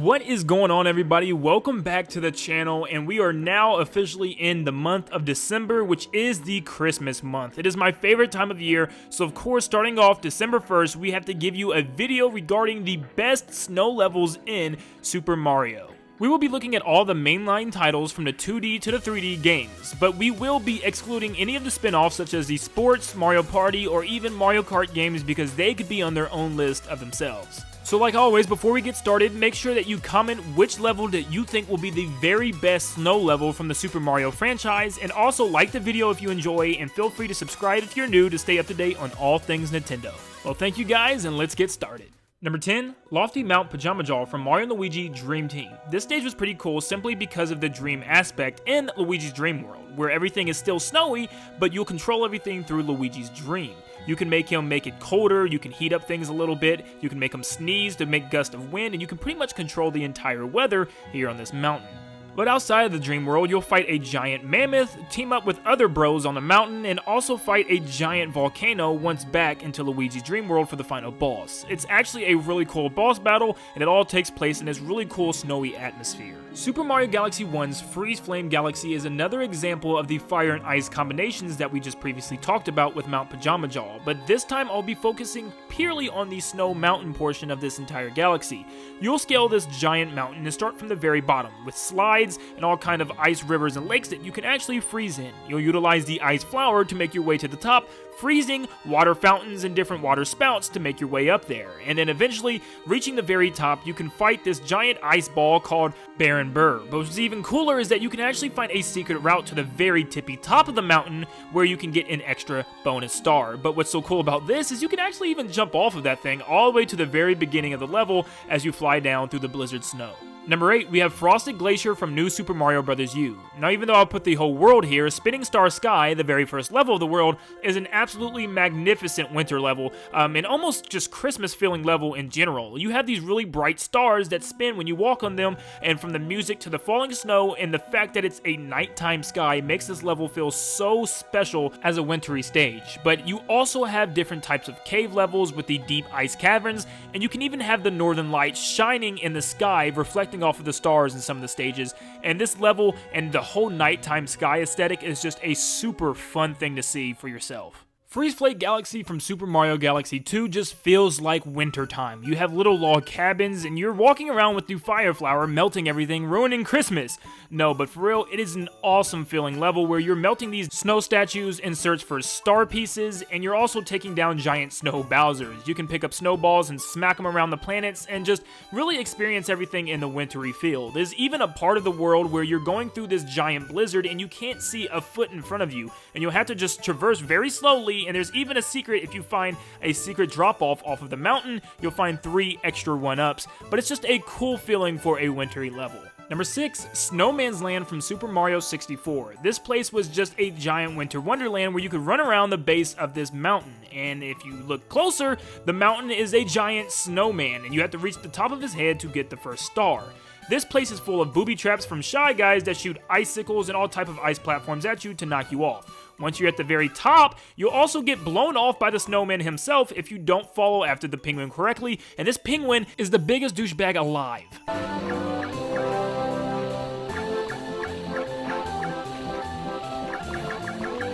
What is going on, everybody? Welcome back to the channel, and we are now officially in the month of December, which is the Christmas month. It is my favorite time of year, so of course, starting off December 1st, we have to give you a video regarding the best snow levels in Super Mario. We will be looking at all the mainline titles from the 2D to the 3D games, but we will be excluding any of the spin-offs such as the Sports, Mario Party, or even Mario Kart games because they could be on their own list of themselves. So like always, before we get started, make sure that you comment which level that you think will be the very best snow level from the Super Mario franchise, and also like the video if you enjoy, and feel free to subscribe if you're new to stay up to date on all things Nintendo. Well, thank you guys, and let's get started. Number 10, Lofty Mount Pajamaja from Mario & Luigi Dream Team. This stage was pretty cool simply because of the dream aspect in Luigi's Dream World, where everything is still snowy, but you'll control everything through Luigi's dream. You can make him make it colder, you can heat up things a little bit, you can make him sneeze to make gusts of wind, and you can pretty much control the entire weather here on this mountain. But outside of the dream world, you'll fight a giant mammoth, team up with other bros on the mountain, and also fight a giant volcano once back into Luigi's Dream World for the final boss. It's actually a really cool boss battle, and it all takes place in this really cool snowy atmosphere. Super Mario Galaxy 1's Freeze Flame Galaxy is another example of the fire and ice combinations that we just previously talked about with Mount Pajamaja, but this time I'll be focusing purely on the snow mountain portion of this entire galaxy. You'll scale this giant mountain and start from the very bottom, with slides and all kind of ice rivers and lakes that you can actually freeze in. You'll utilize the ice flower to make your way to the top, freezing water fountains and different water spouts to make your way up there. And then eventually, reaching the very top, you can fight this giant ice ball called Baron Burr. But what's even cooler is that you can actually find a secret route to the very tippy top of the mountain where you can get an extra bonus star. But what's so cool about this is you can actually even jump off of that thing all the way to the very beginning of the level as you fly down through the blizzard snow. Number 8, we have Frosted Glacier from New Super Mario Bros. U. Now, even though I'll put the whole world here, Spinning Star Sky, the very first level of the world, is an absolutely magnificent winter level, and almost just Christmas feeling level in general. You have these really bright stars that spin when you walk on them, and from the music to the falling snow and the fact that it's a nighttime sky makes this level feel so special as a wintry stage. But you also have different types of cave levels with the deep ice caverns, and you can even have the northern lights shining in the sky, reflecting off of the stars in some of the stages, and this level and the whole nighttime sky aesthetic is just a super fun thing to see for yourself. Freeze Flake Galaxy from Super Mario Galaxy 2 just feels like winter time. You have little log cabins, and you're walking around with the fire flower, melting everything, ruining Christmas. No, but for real, it is an awesome feeling level where you're melting these snow statues in search for star pieces, and you're also taking down giant snow Bowsers. You can pick up snowballs and smack them around the planets, and just really experience everything in the wintry feel. There's even a part of the world where you're going through this giant blizzard, and you can't see a foot in front of you, and you'll have to just traverse very slowly. And there's even a secret. If you find a secret drop-off off of the mountain, you'll find 3 extra 1-ups, but it's just a cool feeling for a wintry level. Number 6, Snowmans Land from Super Mario 64. This place was just a giant winter wonderland where you could run around the base of this mountain, and if you look closer, the mountain is a giant snowman, and you have to reach the top of his head to get the first star. This place is full of booby traps from Shy Guys that shoot icicles and all type of ice platforms at you to knock you off. Once you're at the very top, you'll also get blown off by the snowman himself if you don't follow after the penguin correctly, and this penguin is the biggest douchebag alive.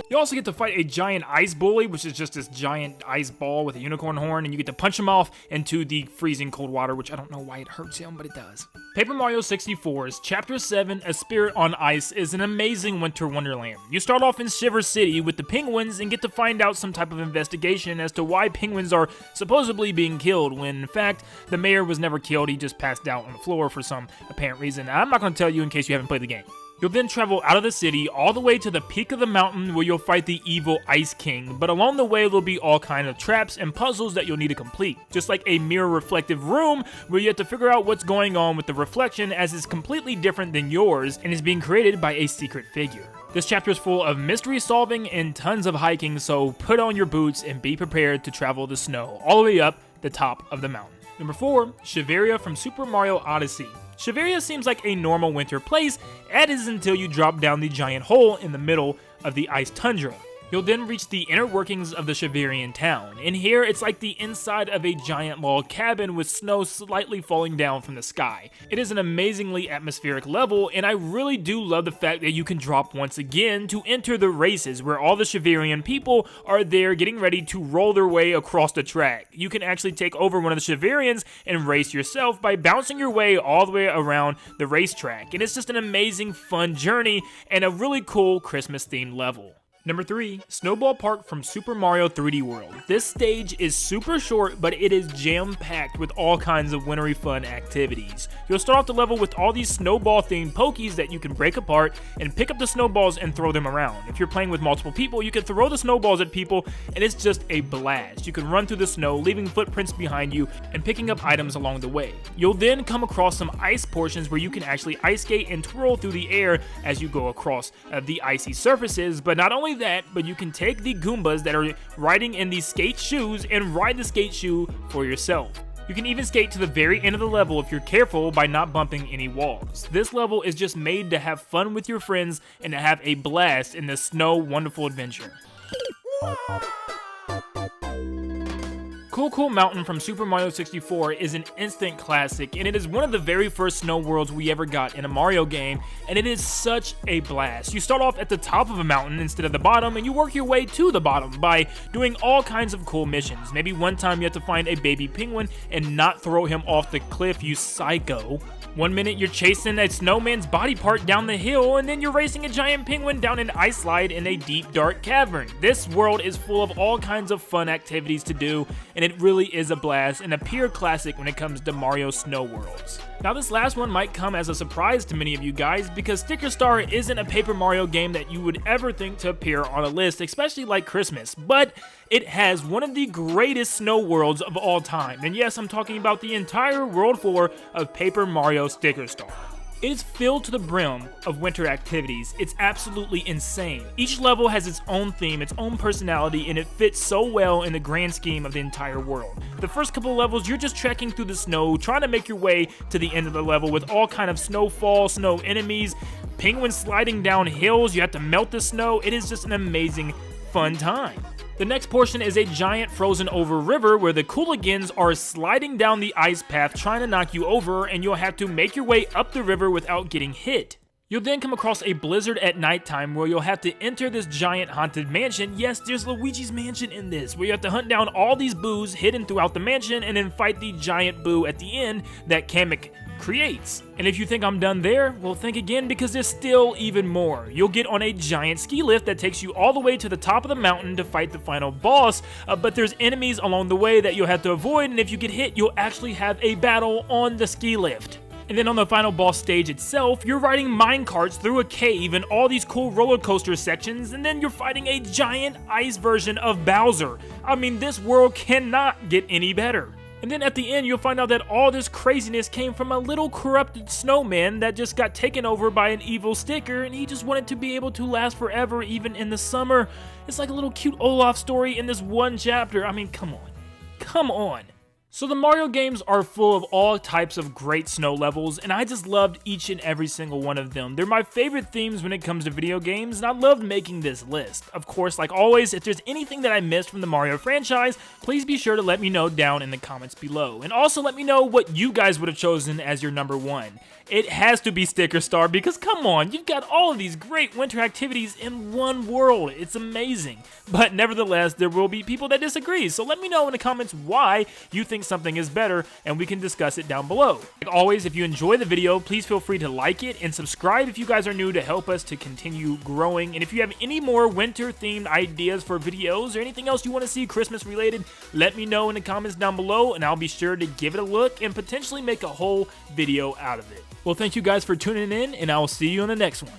You also get to fight a giant ice bully, which is just this giant ice ball with a unicorn horn, and you get to punch him off into the freezing cold water, which I don't know why it hurts him, but it does. Paper Mario 64's Chapter 7, A Spirit on Ice, is an amazing winter wonderland. You start off in Shiver City with the penguins and get to find out some type of investigation as to why penguins are supposedly being killed, when in fact, the mayor was never killed, he just passed out on the floor for some apparent reason. I'm not going to tell you in case you haven't played the game. You'll then travel out of the city all the way to the peak of the mountain where you'll fight the evil Ice King, but along the way there'll be all kinds of traps and puzzles that you'll need to complete. Just like a mirror reflective room where you have to figure out what's going on with the reflection as it's completely different than yours and is being created by a secret figure. This chapter is full of mystery solving and tons of hiking, so put on your boots and be prepared to travel the snow all the way up the top of the mountain. Number 4, Shiveria from Super Mario Odyssey. Shiveria seems like a normal winter place, that is until you drop down the giant hole in the middle of the ice tundra. You'll then reach the inner workings of the Shiverian town. In here, it's like the inside of a giant log cabin with snow slightly falling down from the sky. It is an amazingly atmospheric level, and I really do love the fact that you can drop once again to enter the races, where all the Shiverian people are there getting ready to roll their way across the track. You can actually take over one of the Shiverians and race yourself by bouncing your way all the way around the racetrack, and it's just an amazing, fun journey and a really cool Christmas-themed level. Number 3, Snowball Park from Super Mario 3D World. This stage is super short, but it is jam-packed with all kinds of wintry fun activities. You'll start off the level with all these snowball-themed pokies that you can break apart and pick up the snowballs and throw them around. If you're playing with multiple people, you can throw the snowballs at people, and it's just a blast. You can run through the snow, leaving footprints behind you and picking up items along the way. You'll then come across some ice portions where you can actually ice skate and twirl through the air as you go across the icy surfaces, but not only that, but you can take the Goombas that are riding in these skate shoes and ride the skate shoe for yourself. You can even skate to the very end of the level if you're careful by not bumping any walls. This level is just made to have fun with your friends and to have a blast in this snow wonderful adventure. Cool Mountain from Super Mario 64 is an instant classic, and it is one of the very first snow worlds we ever got in a Mario game, and it is such a blast. You start off at the top of a mountain instead of the bottom, and you work your way to the bottom by doing all kinds of cool missions. Maybe one time you have to find a baby penguin and not throw him off the cliff, you psycho. One minute you're chasing a snowman's body part down the hill, and then you're racing a giant penguin down an ice slide in a deep, dark cavern. This world is full of all kinds of fun activities to do, and it really is a blast and a pure classic when it comes to Mario Snow Worlds. Now this last one might come as a surprise to many of you guys, because Sticker Star isn't a Paper Mario game that you would ever think to appear on a list, especially like Christmas, but it has one of the greatest snow worlds of all time. And yes, I'm talking about the entire world floor of Paper Mario Sticker Star. It is filled to the brim of winter activities. It's absolutely insane. Each level has its own theme, its own personality, and it fits so well in the grand scheme of the entire world. The first couple of levels, you're just trekking through the snow, trying to make your way to the end of the level with all kind of snowfall, snow enemies, penguins sliding down hills, you have to melt the snow. It is just an amazing, fun time. The next portion is a giant frozen over river where the Cooligans are sliding down the ice path trying to knock you over, and you'll have to make your way up the river without getting hit. You'll then come across a blizzard at nighttime where you'll have to enter this giant haunted mansion. Yes, there's Luigi's Mansion in this, where you have to hunt down all these boos hidden throughout the mansion and then fight the giant boo at the end that Kamek creates. And if you think I'm done there, well, think again, because there's still even more. You'll get on a giant ski lift that takes you all the way to the top of the mountain to fight the final boss, but there's enemies along the way that you'll have to avoid, and if you get hit, you'll actually have a battle on the ski lift. And then on the final boss stage itself, you're riding minecarts through a cave and all these cool roller coaster sections, and then you're fighting a giant ice version of Bowser. I mean, this world cannot get any better. And then at the end, you'll find out that all this craziness came from a little corrupted snowman that just got taken over by an evil sticker, and he just wanted to be able to last forever, even in the summer. It's like a little cute Olaf story in this one chapter. I mean, come on. Come on. So the Mario games are full of all types of great snow levels, and I just loved each and every single one of them. They're my favorite themes when it comes to video games, and I loved making this list. Of course, like always, if there's anything that I missed from the Mario franchise, please be sure to let me know down in the comments below. And also let me know what you guys would have chosen as your number one. It has to be Sticker Star, because come on, you've got all of these great winter activities in one world. It's amazing. But nevertheless, there will be people that disagree, so let me know in the comments why you think something is better, and we can discuss it down below. Like always, if you enjoy the video, please feel free to like it and subscribe if you guys are new to help us to continue growing. And if you have any more winter themed ideas for videos or anything else you want to see Christmas related, let me know in the comments down below, and I'll be sure to give it a look and potentially make a whole video out of it. Well, thank you guys for tuning in, and I will see you in the next one.